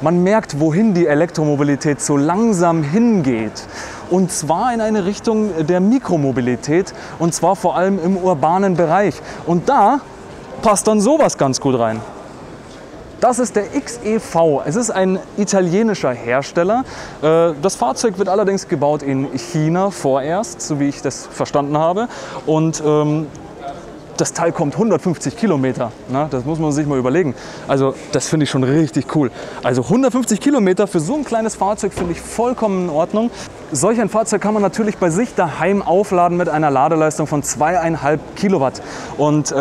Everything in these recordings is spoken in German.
Man merkt, wohin die Elektromobilität so langsam hingeht. Und zwar in eine Richtung der Mikromobilität und zwar vor allem im urbanen Bereich. Und da passt dann sowas ganz gut rein. Das ist der XEV. Es ist ein italienischer Hersteller. Das Fahrzeug wird allerdings gebaut in China vorerst, so wie ich das verstanden habe. Und das Teil kommt 150 Kilometer. Na, das muss man sich mal überlegen. Also das finde ich schon richtig cool. Also 150 Kilometer für so ein kleines Fahrzeug finde ich vollkommen in Ordnung. Solch ein Fahrzeug kann man natürlich bei sich daheim aufladen mit einer Ladeleistung von 2,5 Kilowatt. Und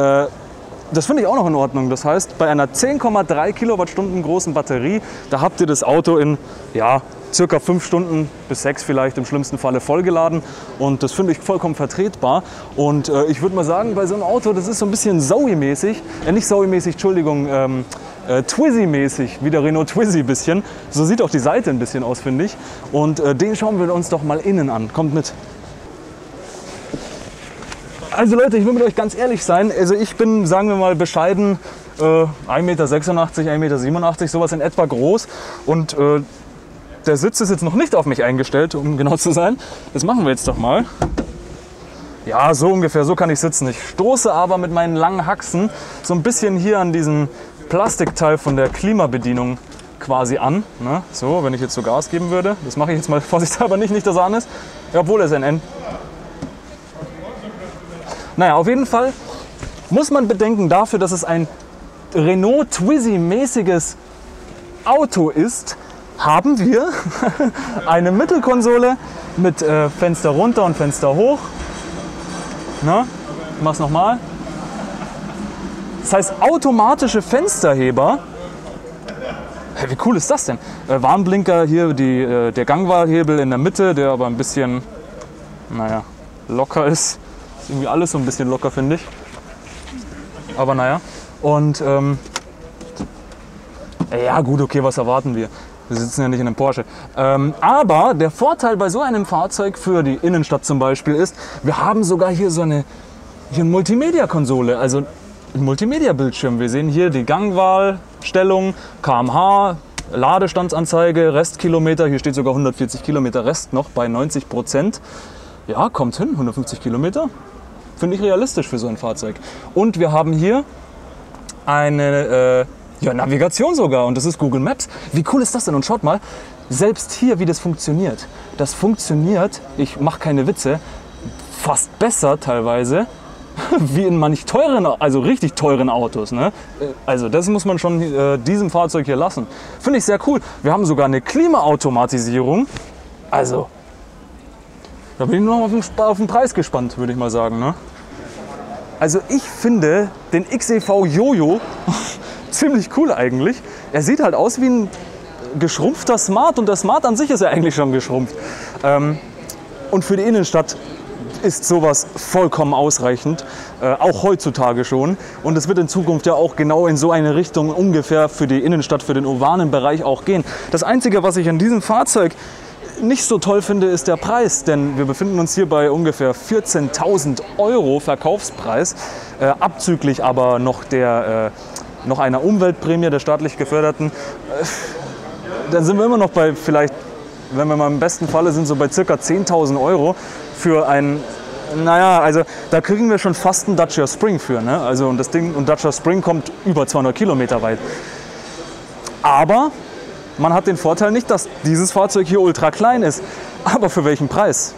das finde ich auch noch in Ordnung. Das heißt, bei einer 10,3 Kilowattstunden großen Batterie, da habt ihr das Auto in ja, circa 5 Stunden bis 6 vielleicht im schlimmsten Falle vollgeladen. Und das finde ich vollkommen vertretbar. Und ich würde mal sagen, bei so einem Auto, das ist so ein bisschen Zoe-mäßig, nicht Zoe-mäßig, Entschuldigung, Twizy-mäßig, wie der Renault Twizy ein bisschen. So sieht auch die Seite ein bisschen aus, finde ich. Und den schauen wir uns doch mal innen an. Kommt mit. Also Leute, ich will mit euch ganz ehrlich sein. Also ich bin, sagen wir mal, bescheiden 1,86 Meter, 1,87 Meter, sowas in etwa groß. Und der Sitz ist jetzt noch nicht auf mich eingestellt, um genau zu sein. Das machen wir jetzt doch mal. Ja, so ungefähr, so kann ich sitzen. Ich stoße aber mit meinen langen Haxen so ein bisschen hier an diesen Plastikteil von der Klimabedienung quasi an. Ne? So, wenn ich jetzt so Gas geben würde. Das mache ich jetzt mal vorsichtshalber nicht, dass er an ist. Ja, obwohl er ist ein N. Naja, auf jeden Fall muss man bedenken, dafür, dass es ein Renault Twizy-mäßiges Auto ist, haben wir eine Mittelkonsole mit Fenster runter und Fenster hoch. Na, ich mach's nochmal. Das heißt automatische Fensterheber. Hey, wie cool ist das denn? Warnblinker hier, der Gangwahlhebel in der Mitte, der aber ein bisschen, naja, locker ist. Ist irgendwie alles so ein bisschen locker, finde ich. Aber naja. Und ja gut, okay, was erwarten wir? Wir sitzen ja nicht in einem Porsche. Aber der Vorteil bei so einem Fahrzeug für die Innenstadt zum Beispiel ist, wir haben sogar hier so eine Multimedia-Konsole, also ein Multimedia-Bildschirm. Wir sehen hier die Gangwahlstellung, km/h, Ladestandsanzeige, Restkilometer. Hier steht sogar 140 Kilometer Rest noch bei 90%. Ja, kommt hin, 150 Kilometer. Finde ich realistisch für so ein Fahrzeug. Und wir haben hier eine Navigation sogar und das ist Google Maps. Wie cool ist das denn? Und schaut mal, selbst hier, wie das funktioniert. Das funktioniert, ich mache keine Witze, fast besser teilweise, wie in manch teuren, also richtig teuren Autos. Ne? Also das muss man schon diesem Fahrzeug hier lassen. Finde ich sehr cool. Wir haben sogar eine Klimaautomatisierung. Also, da bin ich noch auf den Preis gespannt, würde ich mal sagen. Ne? Also ich finde den XEV Jojo ziemlich cool eigentlich. Er sieht halt aus wie ein geschrumpfter Smart und der Smart an sich ist ja eigentlich schon geschrumpft. Und für die Innenstadt ist sowas vollkommen ausreichend, auch heutzutage schon. Und es wird in Zukunft ja auch genau in so eine Richtung ungefähr für die Innenstadt, für den urbanen Bereich auch gehen. Das Einzige, was ich an diesem Fahrzeug nicht so toll finde, ist der Preis, denn wir befinden uns hier bei ungefähr 14.000 € Verkaufspreis, abzüglich aber noch einer Umweltprämie der staatlich geförderten. Dann sind wir immer noch bei vielleicht, wenn wir mal im besten Falle sind, so bei ca. 10.000 € für ein, naja, also da kriegen wir schon fast einen Dacia Spring für, ne? Also und Dacia Spring kommt über 200 Kilometer weit. Aber man hat den Vorteil nicht, dass dieses Fahrzeug hier ultra klein ist. Aber für welchen Preis?